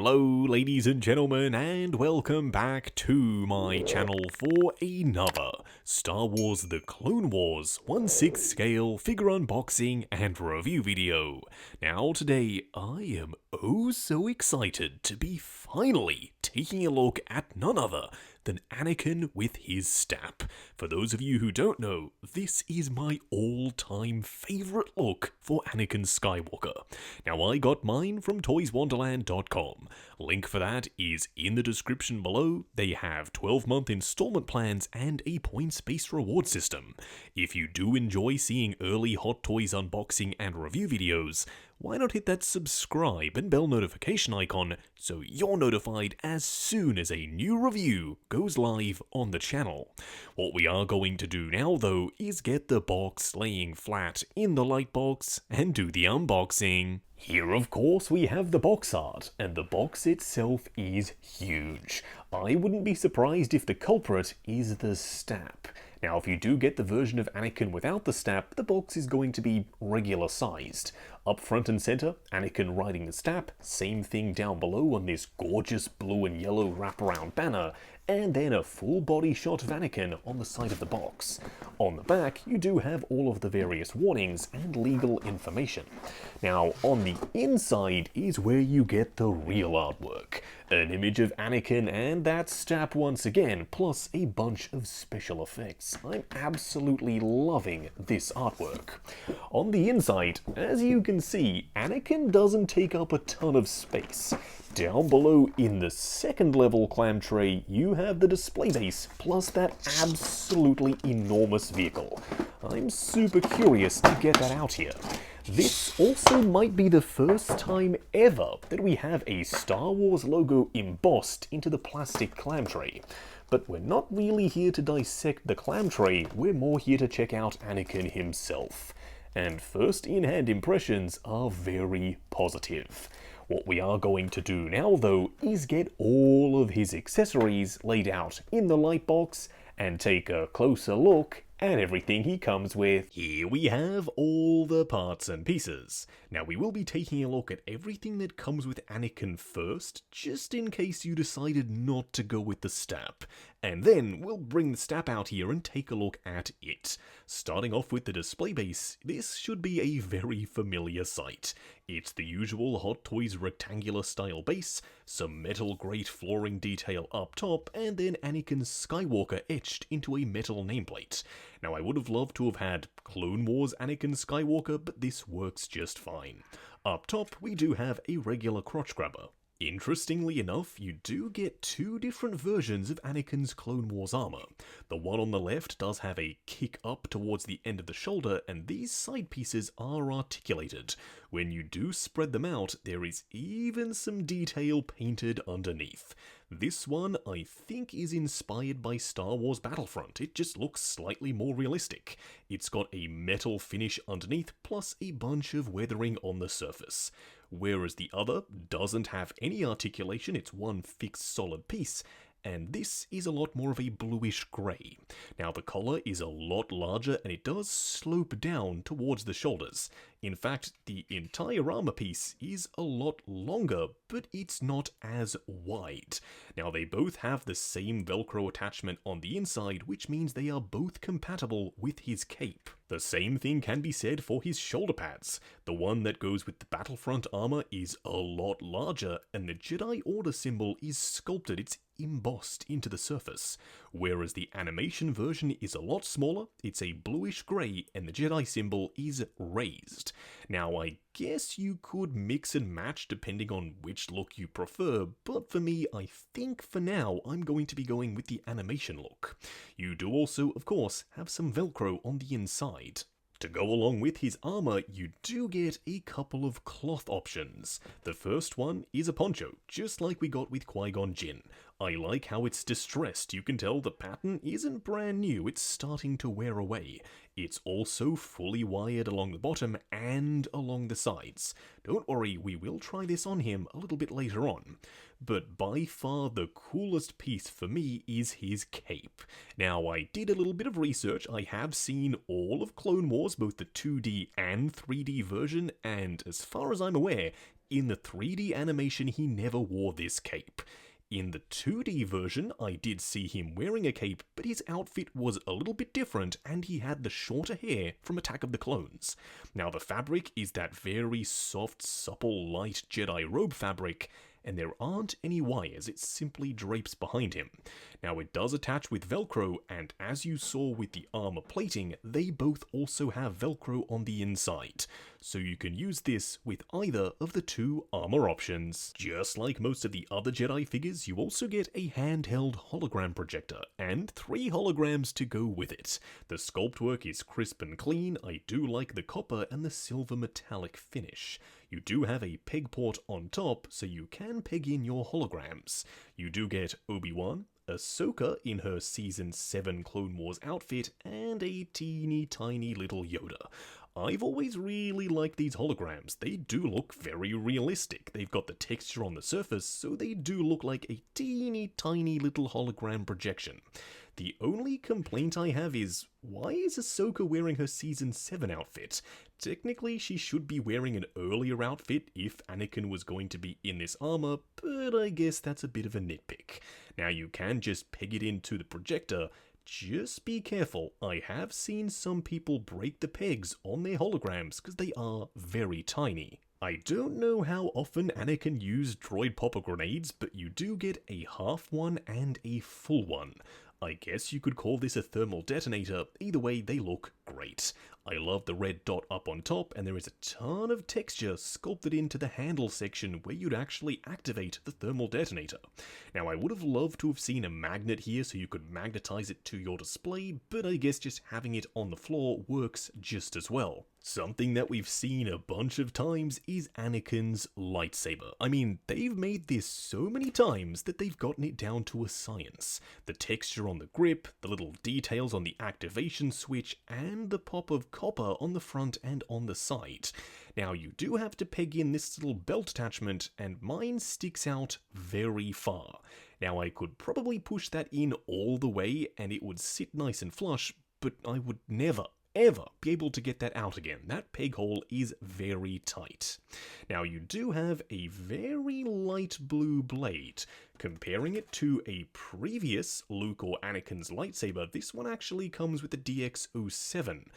Hello ladies and gentlemen, and welcome back to my channel for another Star Wars The Clone Wars 1/6 scale figure unboxing and review video. Now today I am oh so excited to be finally taking a look at none other than Anakin with his STAP. For those of you who don't know, this is my all-time favourite look for Anakin Skywalker. Now I got mine from toyswonderland.com. Link for that is in the description below. They have 12-month installment plans and a points-based reward system. If you do enjoy seeing early Hot Toys unboxing and review videos, why not hit that subscribe and bell notification icon so you're notified as soon as a new review goes live on the channel. What we are going to do now though is get the box laying flat in the light box and do the unboxing. Here of course we have the box art, and the box itself is huge. I wouldn't be surprised if the culprit is the STAP. Now if you do get the version of Anakin without the STAP, the box is going to be regular sized. Up front and center, Anakin riding the STAP, same thing down below on this gorgeous blue and yellow wraparound banner, and then a full body shot of Anakin on the side of the box. On the back, you do have all of the various warnings and legal information. Now, on the inside is where you get the real artwork. An image of Anakin and that STAP once again, plus a bunch of special effects. I'm absolutely loving this artwork. On the inside, as you can see, Anakin doesn't take up a ton of space. Down below in the second level clam tray, you have the display base, plus that absolutely enormous vehicle. I'm super curious to get that out here. This also might be the first time ever that we have a Star Wars logo embossed into the plastic clam tray. But we're not really here to dissect the clam tray, we're more here to check out Anakin himself. And first in-hand impressions are very positive. What we are going to do now though is get all of his accessories laid out in the light box and take a closer look at everything he comes with. Here we have all the parts and pieces. Now we will be taking a look at everything that comes with Anakin first, just in case you decided not to go with the STAP. And then we'll bring the STAP out here and take a look at it. Starting off with the display base, this should be a very familiar sight. It's the usual Hot Toys rectangular style base, some metal grate flooring detail up top, and then Anakin Skywalker etched into a metal nameplate. Now I would have loved to have had Clone Wars Anakin Skywalker, but this works just fine. Up top we do have a regular crotch grabber. Interestingly enough, you do get two different versions of Anakin's Clone Wars armor. The one on the left does have a kick up towards the end of the shoulder, and these side pieces are articulated. When you do spread them out, there is even some detail painted underneath. This one, I think, is inspired by Star Wars Battlefront. It just looks slightly more realistic. It's got a metal finish underneath, plus a bunch of weathering on the surface. Whereas the other doesn't have any articulation, it's one fixed solid piece, and this is a lot more of a bluish grey. Now the collar is a lot larger and it does slope down towards the shoulders. In fact, the entire armor piece is a lot longer, but it's not as wide. Now they both have the same Velcro attachment on the inside, which means they are both compatible with his cape. The same thing can be said for his shoulder pads. The one that goes with the Battlefront armor is a lot larger, and the Jedi Order symbol is sculpted, it's embossed into the surface. Whereas the animation version is a lot smaller, it's a bluish grey, and the Jedi symbol is raised. Now I guess you could mix and match depending on which look you prefer, but for me I think for now I'm going to be going with the animation look. You do also, of course, have some Velcro on the inside. To go along with his armor, you do get a couple of cloth options. The first one is a poncho, just like we got with Qui-Gon Jinn. I like how it's distressed. You can tell the pattern isn't brand new, it's starting to wear away. It's also fully wired along the bottom and along the sides. Don't worry, we will try this on him a little bit later on. But by far the coolest piece for me is his cape. Now, I did a little bit of research. I have seen all of Clone Wars, both the 2D and 3D version, and as far as I'm aware, In the 3D animation, he never wore this cape. In the 2D version, I did see him wearing a cape, but his outfit was a little bit different and he had the shorter hair from Attack of the Clones. Now the fabric is that very soft, supple, light Jedi robe fabric, and there aren't any wires, it simply drapes behind him. Now it does attach with Velcro, and as you saw with the armor plating, they both also have Velcro on the inside, so you can use this with either of the two armor options. Just like most of the other Jedi figures, you also get a handheld hologram projector, and 3 holograms to go with it. The sculpt work is crisp and clean. I do like the copper and the silver metallic finish. You do have a peg port on top, so you can peg in your holograms. You do get Obi-Wan, Ahsoka in her Season 7 Clone Wars outfit, and a teeny tiny little Yoda. I've always really liked these holograms. They do look very realistic. They've got the texture on the surface, so they do look like a teeny tiny little hologram projection. The only complaint I have is, why is Ahsoka wearing her Season 7 outfit? Technically, she should be wearing an earlier outfit if Anakin was going to be in this armor, but I guess that's a bit of a nitpick. Now you can just peg it into the projector. Just be careful, I have seen some people break the pegs on their holograms because they are very tiny. I don't know how often Anakin used droid popper grenades, but you do get a half one and a full one. I guess you could call this a thermal detonator. Either way, they look great. I love the red dot up on top, and there is a ton of texture sculpted into the handle section where you'd actually activate the thermal detonator. Now, I would have loved to have seen a magnet here so you could magnetize it to your display, but I guess just having it on the floor works just as well. Something that we've seen a bunch of times is Anakin's lightsaber. I mean, they've made this so many times that they've gotten it down to a science. The texture on the grip, the little details on the activation switch, and the pop of copper on the front and on the side. Now, you do have to peg in this little belt attachment, and mine sticks out very far. Now, I could probably push that in all the way and it would sit nice and flush, but I would never ever be able to get that out again. That peg hole is very tight. Now you do have a very light blue blade. Comparing it to a previous Luke or Anakin's lightsaber, this one actually comes with the DX07.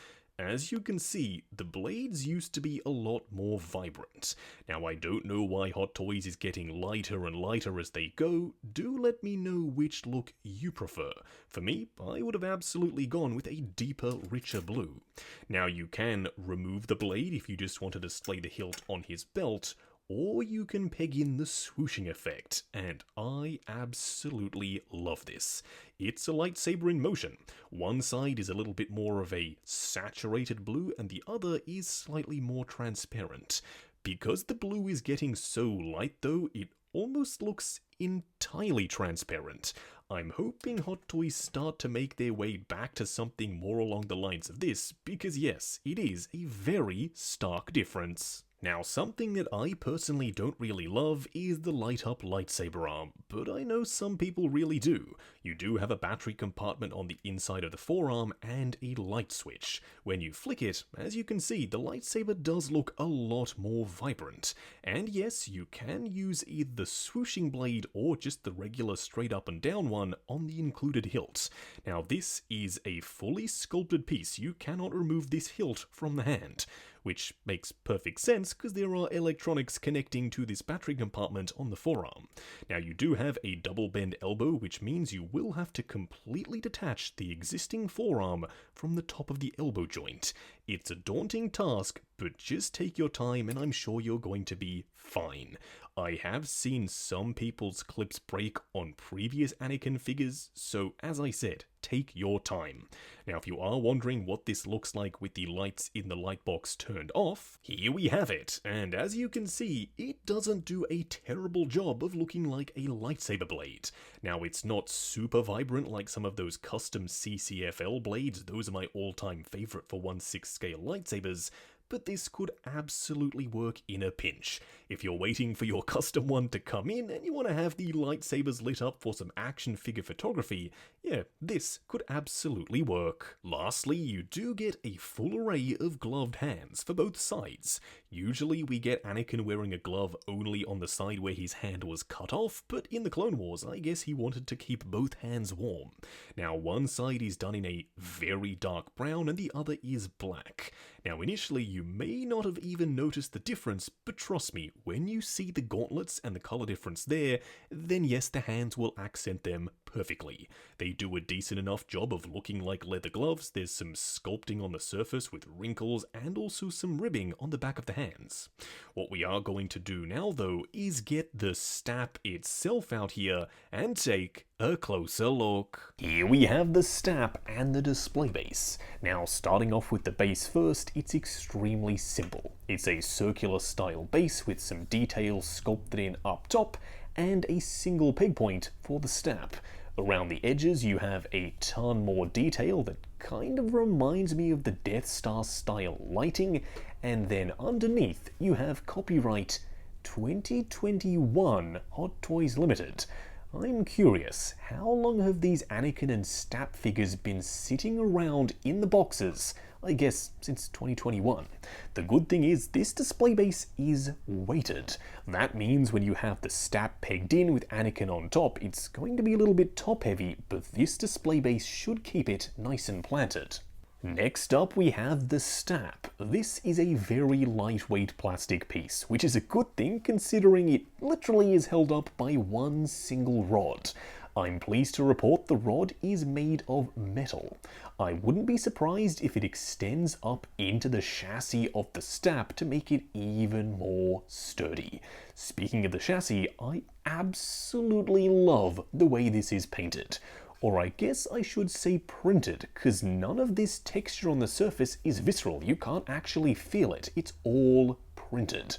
As you can see, the blades used to be a lot more vibrant. Now, I don't know why Hot Toys is getting lighter and lighter as they go. Do let me know which look you prefer. For me, I would have absolutely gone with a deeper, richer blue. Now, you can remove the blade if you just want to display the hilt on his belt, or you can peg in the swooshing effect, and I absolutely love this. It's a lightsaber in motion. One side is a little bit more of a saturated blue, and the other is slightly more transparent. Because the blue is getting so light though, it almost looks entirely transparent. I'm hoping Hot Toys start to make their way back to something more along the lines of this, because yes, it is a very stark difference. Now, something that I personally don't really love is the light-up lightsaber arm, but I know some people really do. You do have a battery compartment on the inside of the forearm and a light switch. When you flick it, as you can see, the lightsaber does look a lot more vibrant. And yes, you can use either the swooshing blade or just the regular straight up and down one on the included hilt. Now, this is a fully sculpted piece. You cannot remove this hilt from the hand, which makes perfect sense because there are electronics connecting to this battery compartment on the forearm. Now, you do have a double bend elbow, which means you will have to completely detach the existing forearm from the top of the elbow joint. It's a daunting task, but just take your time and I'm sure you're going to be fine. I have seen some people's clips break on previous Anakin figures, so as I said, take your time. Now, if you are wondering what this looks like with the lights in the lightbox turned off, here we have it, and as you can see, it doesn't do a terrible job of looking like a lightsaber blade. Now, it's not super vibrant like some of those custom CCFL blades. Those are my all-time favorite for 1/6 scale lightsabers, but this could absolutely work in a pinch. If you're waiting for your custom one to come in and you want to have the lightsabers lit up for some action figure photography, yeah, this could absolutely work. Lastly, you do get a full array of gloved hands for both sides. Usually we get Anakin wearing a glove only on the side where his hand was cut off, but in the Clone Wars, I guess he wanted to keep both hands warm. Now, one side is done in a very dark brown and the other is black. Now, initially you may not have even noticed the difference, but trust me, when you see the gauntlets and the color difference there, then yes, the hands will accent them perfectly. They do a decent enough job of looking like leather gloves. There's some sculpting on the surface with wrinkles and also some ribbing on the back of the hands. What we are going to do now though is get the STAP itself out here and take a closer look. Here we have the STAP and the display base. Now, starting off with the base first, it's extremely simple. It's a circular style base with some details sculpted in up top and a single peg point for the STAP. Around the edges you have a ton more detail that kind of reminds me of the Death Star style lighting, and then underneath you have copyright 2021 Hot Toys Limited. I'm curious, how long have these Anakin and STAP figures been sitting around in the boxes? I guess since 2021. The good thing is this display base is weighted. That means when you have the STAP pegged in with Anakin on top, it's going to be a little bit top heavy, but this display base should keep it nice and planted. Next up we have the STAP. This is a very lightweight plastic piece, which is a good thing considering it literally is held up by one single rod. I'm pleased to report the rod is made of metal. I wouldn't be surprised if it extends up into the chassis of the STAP to make it even more sturdy. Speaking of the chassis, I absolutely love the way this is painted. Or I guess I should say printed, because none of this texture on the surface is visceral. You can't actually feel it. It's all printed.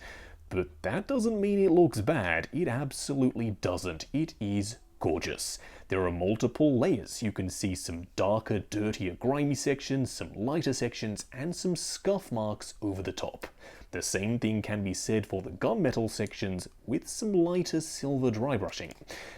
But that doesn't mean it looks bad. It absolutely doesn't. It is gorgeous. There are multiple layers. You can see some darker, dirtier, grimy sections, some lighter sections, and some scuff marks over the top. The same thing can be said for the gunmetal sections with some lighter silver dry brushing.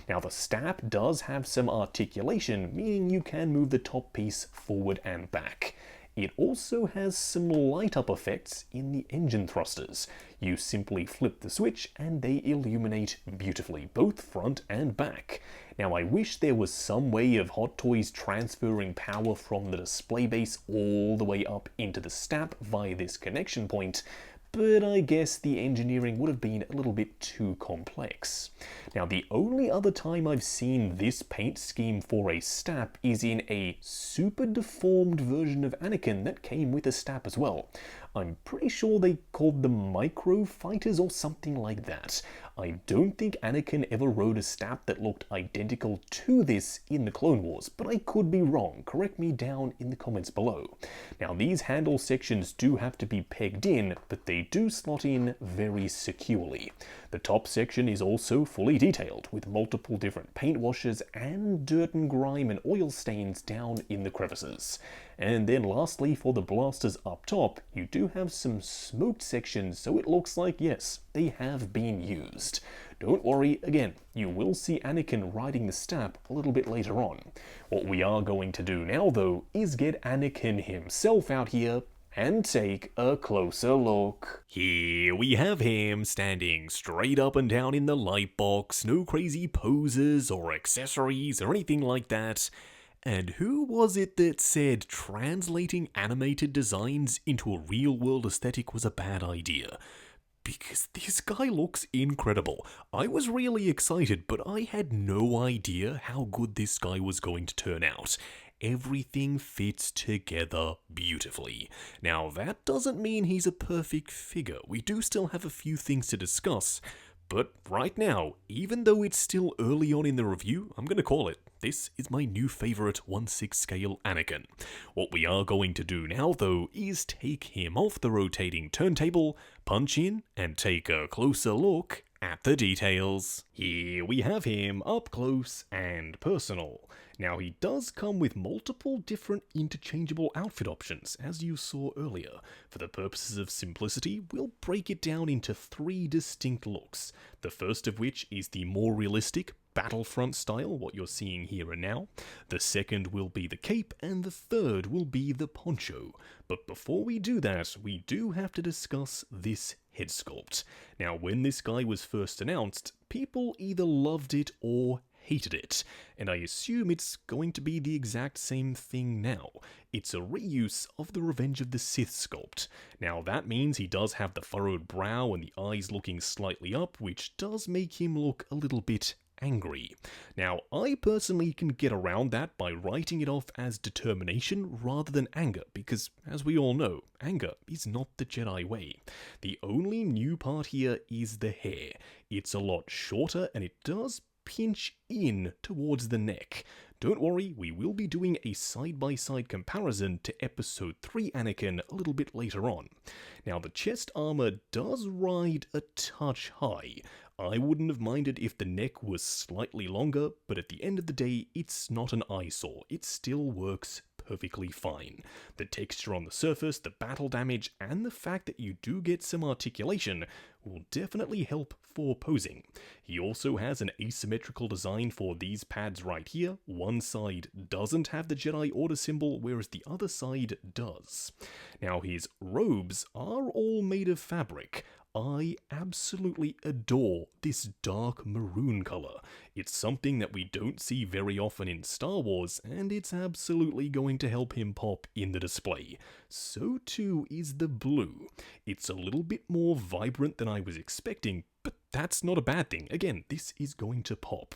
Now the STAP does have some articulation, meaning you can move the top piece forward and back. It also has some light up effects in the engine thrusters. You simply flip the switch and they illuminate beautifully, both front and back. Now I wish there was some way of Hot Toys transferring power from the display base all the way up into the STAP via this connection point, but I guess the engineering would have been a little bit too complex. Now the only other time I've seen this paint scheme for a STAP is in a super deformed version of Anakin that came with a STAP as well. I'm pretty sure they called them micro fighters or something like that. I don't think Anakin ever rode a STAP that looked identical to this in the Clone Wars, but I could be wrong. Correct me down in the comments below. Now these handle sections do have to be pegged in, but they do slot in very securely. The top section is also fully detailed, with multiple different paint washes and dirt and grime and oil stains down in the crevices. And then lastly, for the blasters up top, you do have some smoked sections, so it looks like, yes, they have been used. Don't worry, again, you will see Anakin riding the STAP a little bit later on. What we are going to do now, though, is get Anakin himself out here and take a closer look. Here we have him standing straight up and down in the light box, no crazy poses or accessories or anything like that. And who was it that said translating animated designs into a real-world aesthetic was a bad idea? Because this guy looks incredible. I was really excited, but I had no idea how good this guy was going to turn out. Everything fits together beautifully. Now, that doesn't mean he's a perfect figure. We do still have a few things to discuss. But right now, even though it's still early on in the review, I'm going to call it. This is my new favourite 1/6 scale Anakin. What we are going to do now, though, is take him off the rotating turntable, punch in, and take a closer look at the details. Here we have him up close and personal. Now he does come with multiple different interchangeable outfit options, as you saw earlier. For the purposes of simplicity, we'll break it down into 3 distinct looks. The first of which is the more realistic Battlefront style, what you're seeing here and now. The second will be the cape, and the third will be the poncho. But before we do that, we do have to discuss this head sculpt. Now, when this guy was first announced, people either loved it or hated it, and I assume it's going to be the exact same thing now. It's a reuse of the Revenge of the Sith sculpt. Now that means he does have the furrowed brow and the eyes looking slightly up, which does make him look a little bit angry. Now, I personally can get around that by writing it off as determination rather than anger, because, as we all know, anger is not the Jedi way. The only new part here is the hair. It's a lot shorter and it does pinch in towards the neck. Don't worry, we will be doing a side-by-side comparison to Episode 3 Anakin a little bit later on. Now, the chest armor does ride a touch high. I wouldn't have minded if the neck was slightly longer, but at the end of the day, it's not an eyesore. It still works perfectly fine. The texture on the surface, the battle damage, and the fact that you do get some articulation will definitely help for posing. He also has an asymmetrical design for these pads right here. One side doesn't have the Jedi Order symbol, whereas the other side does. Now, his robes are all made of fabric. I absolutely adore this dark maroon color. It's something that we don't see very often in Star Wars, and it's absolutely going to help him pop in the display. So too is the blue. It's a little bit more vibrant than I was expecting, but that's not a bad thing. Again, this is going to pop.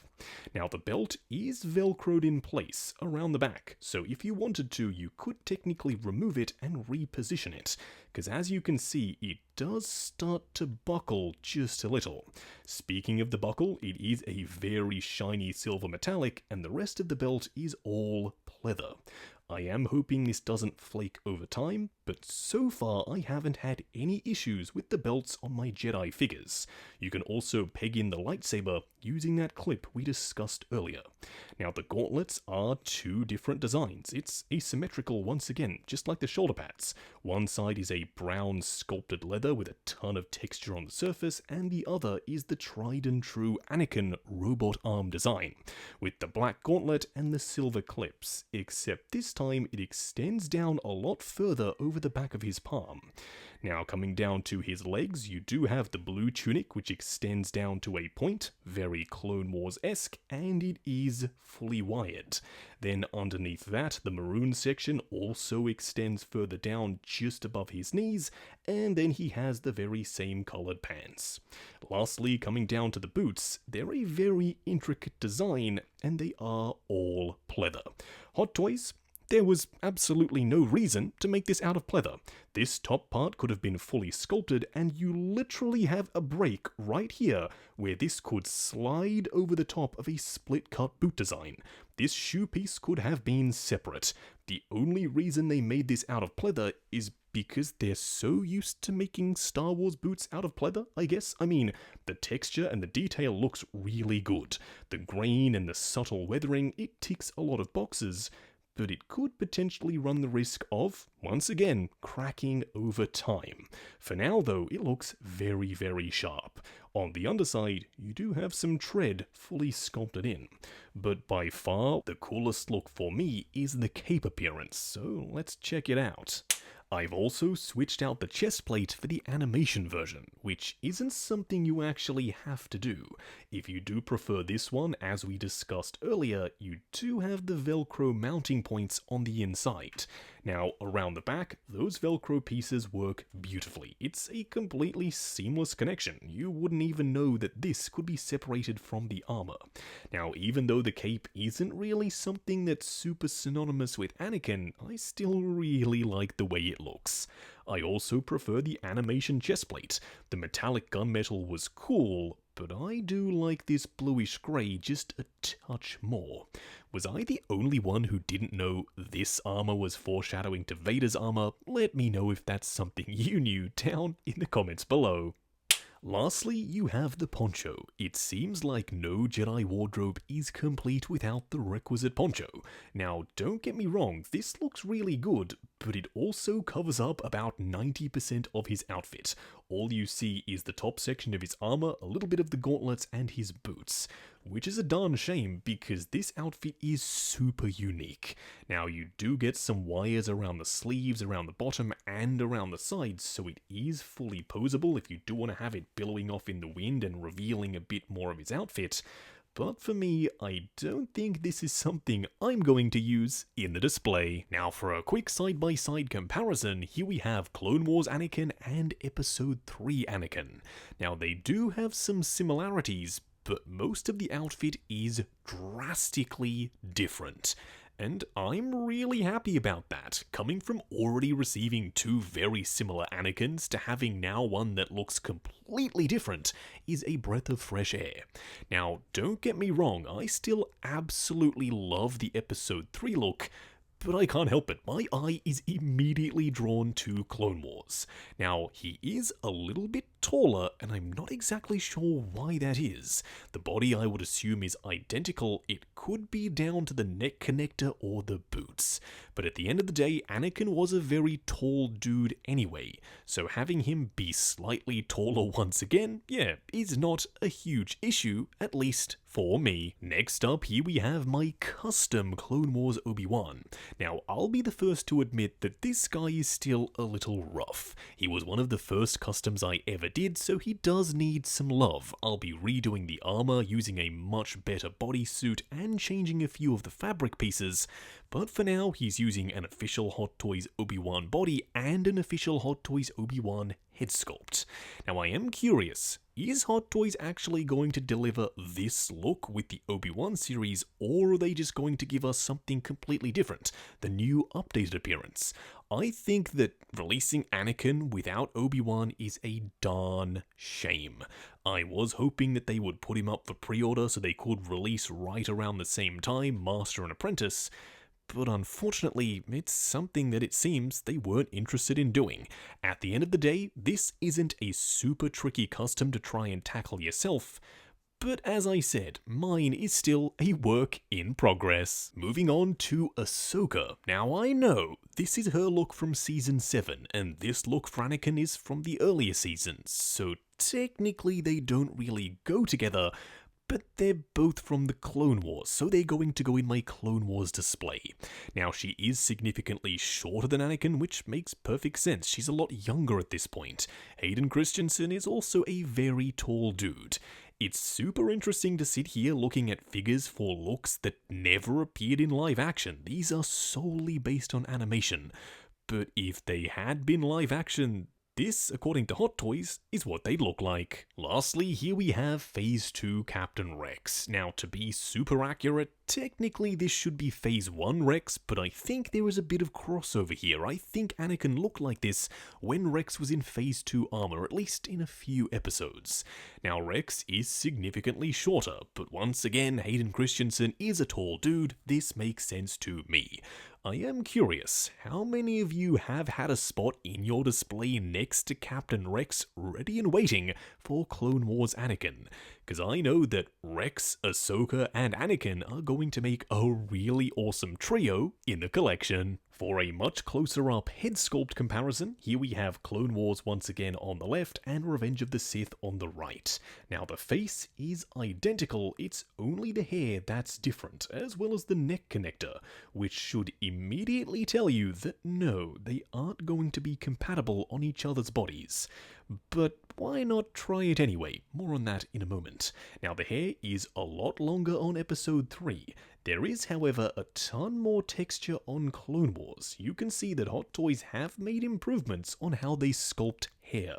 Now, the belt is velcroed in place around the back, so if you wanted to, you could technically remove it and reposition it, because as you can see, it does start to buckle just a little. Speaking of the buckle, it is a very shiny silver metallic, and the rest of the belt is all pleather. I am hoping this doesn't flake over time, but so far I haven't had any issues with the belts on my Jedi figures. You can also peg in the lightsaber using that clip we discussed earlier. Now, the gauntlets are 2 different designs. It's asymmetrical once again, just like the shoulder pads. One side is a brown sculpted leather with a ton of texture on the surface, and the other is the tried and true Anakin robot arm design, with the black gauntlet and the silver clips, except this time it extends down a lot further over the back of his palm. Now, coming down to his legs, you do have the blue tunic, which extends down to a point, very Clone Wars-esque, and it is fully wired. Then underneath that, the maroon section also extends further down just above his knees, and then he has the very same colored pants. Lastly, coming down to the boots, they're a very intricate design, and they are all pleather. Hot Toys? There was absolutely no reason to make this out of pleather. This top part could have been fully sculpted, and you literally have a break right here where this could slide over the top of a split-cut boot design. This shoe piece could have been separate. The only reason they made this out of pleather is because they're so used to making Star Wars boots out of pleather, I guess. I mean, the texture and the detail looks really good. The grain and the subtle weathering, it ticks a lot of boxes, but it could potentially run the risk of, once again, cracking over time. For now, though, it looks very, very sharp. On the underside, you do have some tread fully sculpted in. But by far, the coolest look for me is the cape appearance, so let's check it out. I've also switched out the chest plate for the animation version, which isn't something you actually have to do. If you do prefer this one, as we discussed earlier, you do have the Velcro mounting points on the inside. Now, around the back, those Velcro pieces work beautifully. It's a completely seamless connection. You wouldn't even know that this could be separated from the armor. Now, even though the cape isn't really something that's super synonymous with Anakin, I still really like the way it looks. I also prefer the animation chest plate. The metallic gunmetal was cool, but I do like this bluish grey just a touch more. Was I the only one who didn't know this armor was foreshadowing to Vader's armor? Let me know if that's something you knew down in the comments below. Lastly, you have the poncho. It seems like no Jedi wardrobe is complete without the requisite poncho. Now, don't get me wrong, this looks really good, but it also covers up about 90% of his outfit. All you see is the top section of his armor, a little bit of the gauntlets, and his boots. Which is a darn shame because this outfit is super unique. Now you do get some wires around the sleeves, around the bottom, and around the sides, so it is fully posable if you do want to have it billowing off in the wind and revealing a bit more of his outfit. But for me, I don't think this is something I'm going to use in the display. Now for a quick side-by-side comparison, here we have Clone Wars Anakin and Episode 3 Anakin. Now they do have some similarities, but most of the outfit is drastically different. And I'm really happy about that. Coming from already receiving two very similar Anakins to having now one that looks completely different is a breath of fresh air. Now, don't get me wrong, I still absolutely love the Episode 3 look, but I can't help it, my eye is immediately drawn to Clone Wars. Now, he is a little bit taller, and I'm not exactly sure why that is. The body I would assume is identical, it could be down to the neck connector or the boots. But at the end of the day, Anakin was a very tall dude anyway, so having him be slightly taller once again, yeah, is not a huge issue, at least for me. Next up, here we have my custom Clone Wars Obi-Wan. Now, I'll be the first to admit that this guy is still a little rough. He was one of the first customs I ever did, so he does need some love. I'll be redoing the armor, using a much better bodysuit, and changing a few of the fabric pieces. But for now, he's using an official Hot Toys Obi-Wan body and an official Hot Toys Obi-Wan head sculpt. Now I am curious, is Hot Toys actually going to deliver this look with the Obi-Wan series, or are they just going to give us something completely different, the new updated appearance? I think that releasing Anakin without Obi-Wan is a darn shame. I was hoping that they would put him up for pre-order so they could release right around the same time, Master and Apprentice, but unfortunately, it's something that it seems they weren't interested in doing. At the end of the day, this isn't a super tricky custom to try and tackle yourself, but as I said, mine is still a work in progress. Moving on to Ahsoka. Now I know, this is her look from Season 7, and this look for Anakin is from the earlier seasons, so technically they don't really go together, but they're both from the Clone Wars, so they're going to go in my Clone Wars display. Now, she is significantly shorter than Anakin, which makes perfect sense. She's a lot younger at this point. Hayden Christensen is also a very tall dude. It's super interesting to sit here looking at figures for looks that never appeared in live action. These are solely based on animation. But if they had been live action, this, according to Hot Toys, is what they'd look like. Lastly, here we have Phase 2 Captain Rex. Now, to be super accurate, technically this should be Phase 1 Rex, but I think there is a bit of crossover here. I think Anakin looked like this when Rex was in Phase 2 armor, at least in a few episodes. Now, Rex is significantly shorter, but once again, Hayden Christensen is a tall dude. This makes sense to me. I am curious, how many of you have had a spot in your display next to Captain Rex ready and waiting for Clone Wars Anakin? Because I know that Rex, Ahsoka, and Anakin are going to make a really awesome trio in the collection. For a much closer up head sculpt comparison, here we have Clone Wars once again on the left and Revenge of the Sith on the right. Now the face is identical, it's only the hair that's different, as well as the neck connector, which should immediately tell you that no, they aren't going to be compatible on each other's bodies. But why not try it anyway? More on that in a moment. Now the hair is a lot longer on Episode 3. There is, however, a ton more texture on Clone Wars. You can see that Hot Toys have made improvements on how they sculpt hair.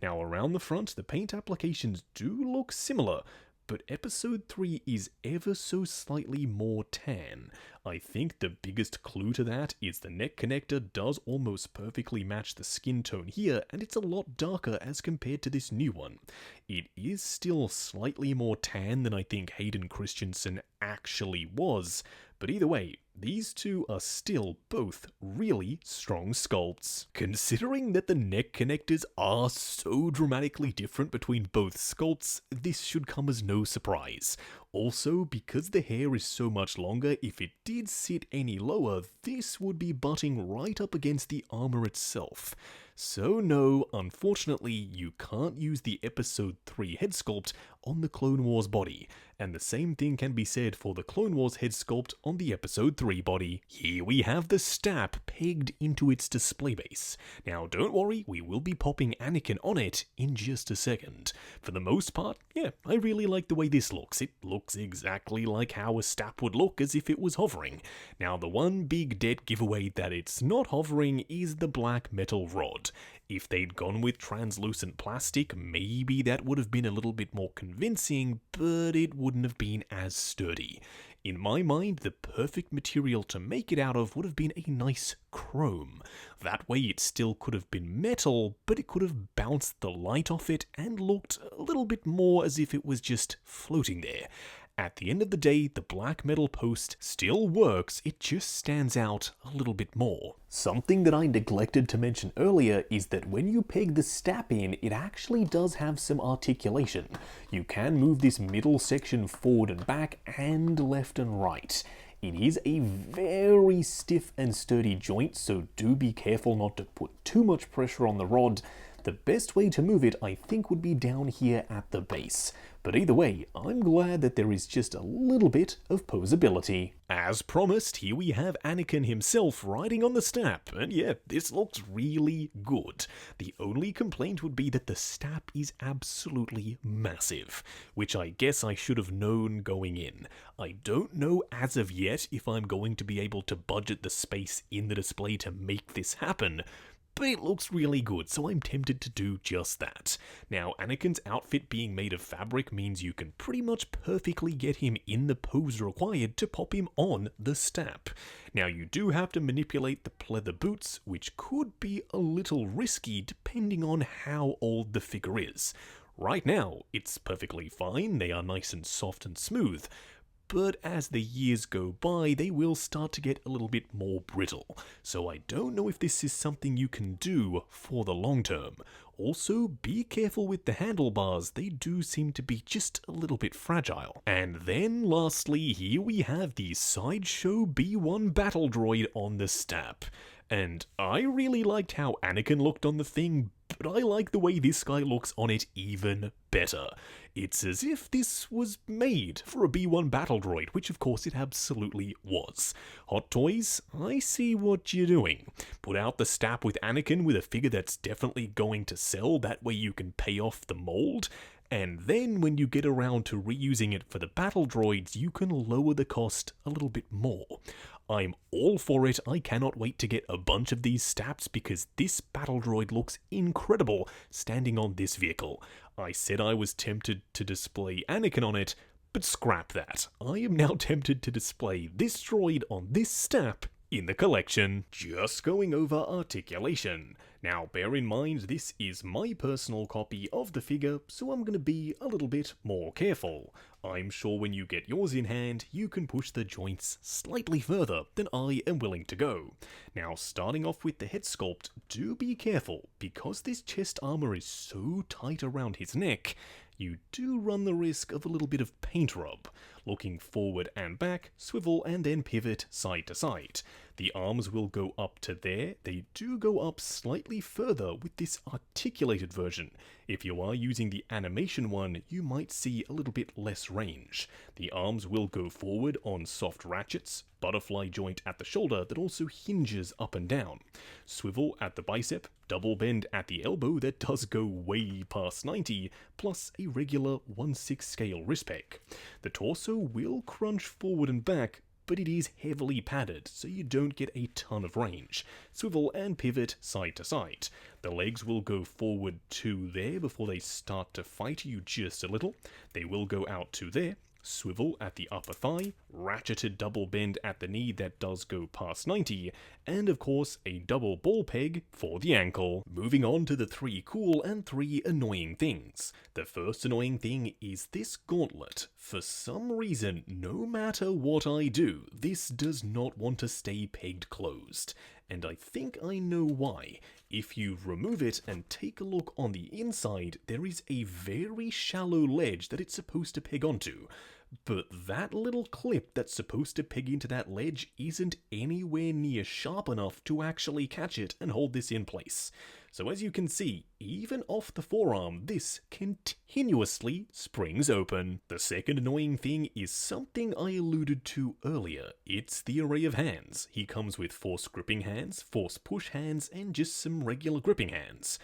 Now around the front, the paint applications do look similar, but Episode 3 is ever so slightly more tan. I think the biggest clue to that is the neck connector does almost perfectly match the skin tone here, and it's a lot darker as compared to this new one. It is still slightly more tan than I think Hayden Christensen actually was, But either way, these two are still both really strong sculpts. Considering that the neck connectors are so dramatically different between both sculpts, this should come as no surprise. Also, because the hair is so much longer, if it did sit any lower, this would be butting right up against the armor itself. So no, unfortunately, you can't use the Episode 3 head sculpt on the Clone Wars body, and the same thing can be said for the Clone Wars head sculpt on the Episode 3 body. Here we have the STAP pegged into its display base. Now don't worry, we will be popping Anakin on it in just a second. For the most part, yeah, I really like the way this looks. It looks exactly like how a STAP would look as if it was hovering. Now the one big dead giveaway that it's not hovering is the black metal rod. If they'd gone with translucent plastic, maybe that would have been a little bit more convincing, but it wouldn't have been as sturdy. In my mind, the perfect material to make it out of would have been a nice chrome. That way it still could have been metal, but it could have bounced the light off it and looked a little bit more as if it was just floating there. At the end of the day, the black metal post still works, it just stands out a little bit more. Something that I neglected to mention earlier is that when you peg the STAP in, it actually does have some articulation. You can move this middle section forward and back and left and right. It is a very stiff and sturdy joint, so do be careful not to put too much pressure on the rod. The best way to move it, I think, would be down here at the base. But either way, I'm glad that there is just a little bit of posability. As promised, here we have Anakin himself riding on the STAP, and yeah, this looks really good. The only complaint would be that the STAP is absolutely massive, which I guess I should have known going in. I don't know as of yet if I'm going to be able to budget the space in the display to make this happen, but it looks really good, so I'm tempted to do just that. Now, Anakin's outfit being made of fabric means you can pretty much perfectly get him in the pose required to pop him on the STAP. Now, you do have to manipulate the pleather boots, which could be a little risky depending on how old the figure is. Right now, it's perfectly fine, they are nice and soft and smooth. But as the years go by, they will start to get a little bit more brittle, so I don't know if this is something you can do for the long term. Also, be careful with the handlebars, they do seem to be just a little bit fragile. And then lastly, here we have the Sideshow B1 battle droid on the STAP. And I really liked how Anakin looked on the thing, but I like the way this guy looks on it even better. It's as if this was made for a B1 battle droid, which of course it absolutely was. Hot Toys, I see what you're doing. Put out the STAP with Anakin with a figure that's definitely going to sell, that way you can pay off the mold. And then when you get around to reusing it for the battle droids, you can lower the cost a little bit more. I'm all for it, I cannot wait to get a bunch of these STAPs because this battle droid looks incredible standing on this vehicle. I said I was tempted to display Anakin on it, but scrap that. I am now tempted to display this droid on this STAP in the collection. Just going over articulation. Now bear in mind this is my personal copy of the figure, so I'm going to be a little bit more careful. I'm sure when you get yours in hand, you can push the joints slightly further than I am willing to go. Now starting off with the head sculpt, do be careful, because this chest armor is so tight around his neck, you do run the risk of a little bit of paint rub. Looking forward and back, swivel and then pivot side to side. The arms will go up to there, they do go up slightly further with this articulated version. If you are using the animation one, you might see a little bit less range. The arms will go forward on soft ratchets, butterfly joint at the shoulder that also hinges up and down, swivel at the bicep, double bend at the elbow that does go way past 90, plus a regular 1/6 scale wrist peg. The torso will crunch forward and back, but it is heavily padded, so you don't get a ton of range. Swivel and pivot side to side. The legs will go forward to there before they start to fight you just a little. They will go out to there, swivel at the upper thigh, ratcheted double bend at the knee that does go past 90, and of course a double ball peg for the ankle. Moving on to the 3 cool and 3 annoying things. The first annoying thing is this gauntlet. For some reason, no matter what I do, this does not want to stay pegged closed. And I think I know why. If you remove it and take a look on the inside, there is a very shallow ledge that it's supposed to peg onto. But that little clip that's supposed to peg into that ledge isn't anywhere near sharp enough to actually catch it and hold this in place. So as you can see, even off the forearm, this continuously springs open. The second annoying thing is something I alluded to earlier. It's the array of hands. He comes with force gripping hands, force push hands, and just some regular gripping hands.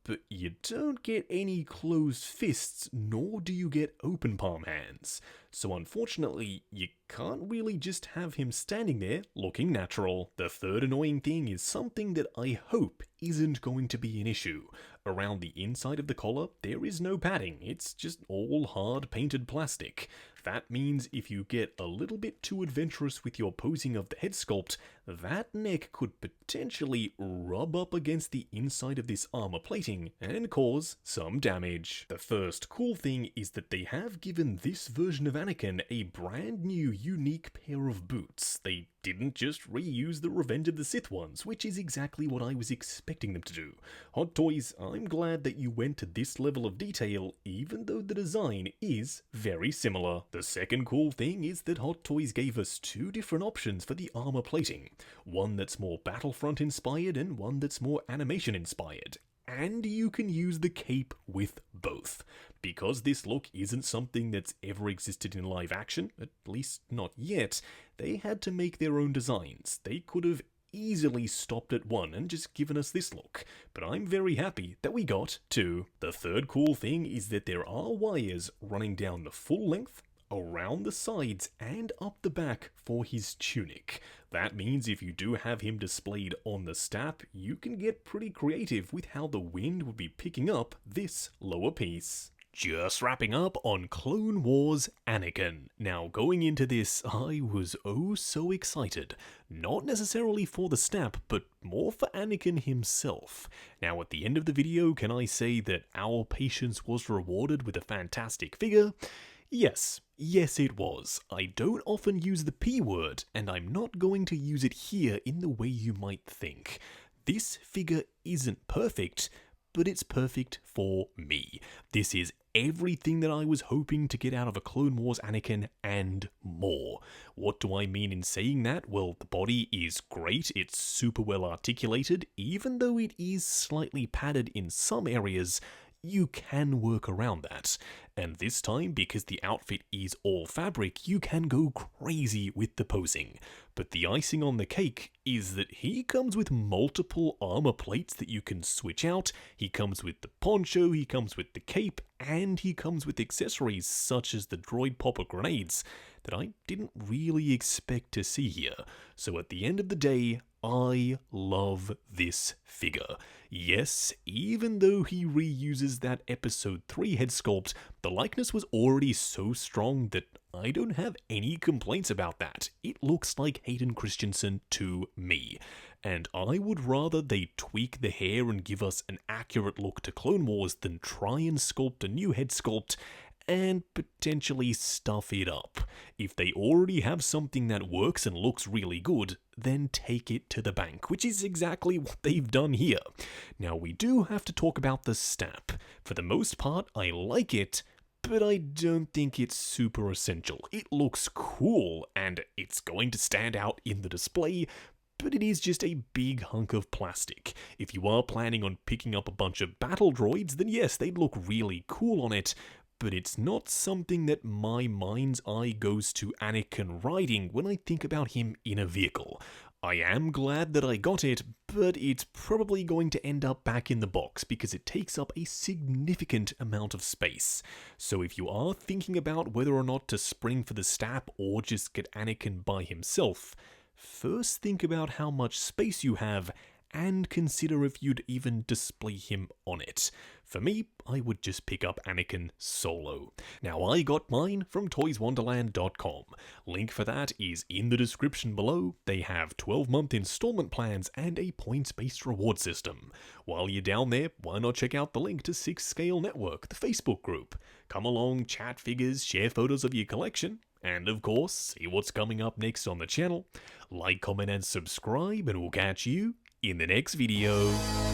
But you don't get any closed fists, nor do you get open palm hands. So unfortunately, you can't really just have him standing there looking natural. The third annoying thing is something that I hope isn't going to be an issue. Around the inside of the collar, there is no padding, it's just all hard painted plastic. That means if you get a little bit too adventurous with your posing of the head sculpt, that neck could potentially rub up against the inside of this armor plating and cause some damage. The first cool thing is that they have given this version of Anakin a brand new unique pair of boots. They didn't just reuse the Revenge of the Sith ones, which is exactly what I was expecting them to do. Hot Toys, I'm glad that you went to this level of detail, even though the design is very similar. The second cool thing is that Hot Toys gave us 2 different options for the armor plating. One that's more Battlefront inspired and one that's more animation inspired. And you can use the cape with both. Because this look isn't something that's ever existed in live action, at least not yet, they had to make their own designs. They could have easily stopped at 1 and just given us this look, but I'm very happy that we got 2. The third cool thing is that there are wires running down the full length, around the sides, and up the back for his tunic. That means if you do have him displayed on the STAP, you can get pretty creative with how the wind would be picking up this lower piece. Just wrapping up on Clone Wars Anakin. Now going into this, I was oh so excited. Not necessarily for the STAP, but more for Anakin himself. Now at the end of the video, can I say that our patience was rewarded with a fantastic figure? Yes it was. I don't often use the P word, and I'm not going to use it here in the way you might think. This figure isn't perfect, but it's perfect for me. This is everything that I was hoping to get out of a Clone Wars Anakin and more. What do I mean in saying that? Well, the body is great, it's super well articulated, even though it is slightly padded in some areas. You can work around that. And this time, because the outfit is all fabric, you can go crazy with the posing. But the icing on the cake is that he comes with multiple armor plates that you can switch out. He comes with the poncho, he comes with the cape, and he comes with accessories such as the droid popper grenades that I didn't really expect to see here. So at the end of the day, I love this figure. Yes, even though he reuses that episode 3 head sculpt, the likeness was already so strong that I don't have any complaints about that. It looks like Hayden Christensen to me. And I would rather they tweak the hair and give us an accurate look to Clone Wars than try and sculpt a new head sculpt and potentially stuff it up. If they already have something that works and looks really good, then take it to the bank, which is exactly what they've done here. Now we do have to talk about the STAP. For the most part, I like it, but I don't think it's super essential. It looks cool, and it's going to stand out in the display, but it is just a big hunk of plastic. If you are planning on picking up a bunch of battle droids, then yes, they'd look really cool on it, but it's not something that my mind's eye goes to Anakin riding when I think about him in a vehicle. I am glad that I got it, but it's probably going to end up back in the box because it takes up a significant amount of space. So if you are thinking about whether or not to spring for the STAP or just get Anakin by himself, first think about how much space you have and consider if you'd even display him on it. For me, I would just pick up Anakin solo. Now, I got mine from toyswonderland.com. Link for that is in the description below. They have 12-month installment plans and a points-based reward system. While you're down there, why not check out the link to 6 Scale Network, the Facebook group. Come along, chat figures, share photos of your collection, and of course, see what's coming up next on the channel. Like, comment, and subscribe, and we'll catch you in the next video.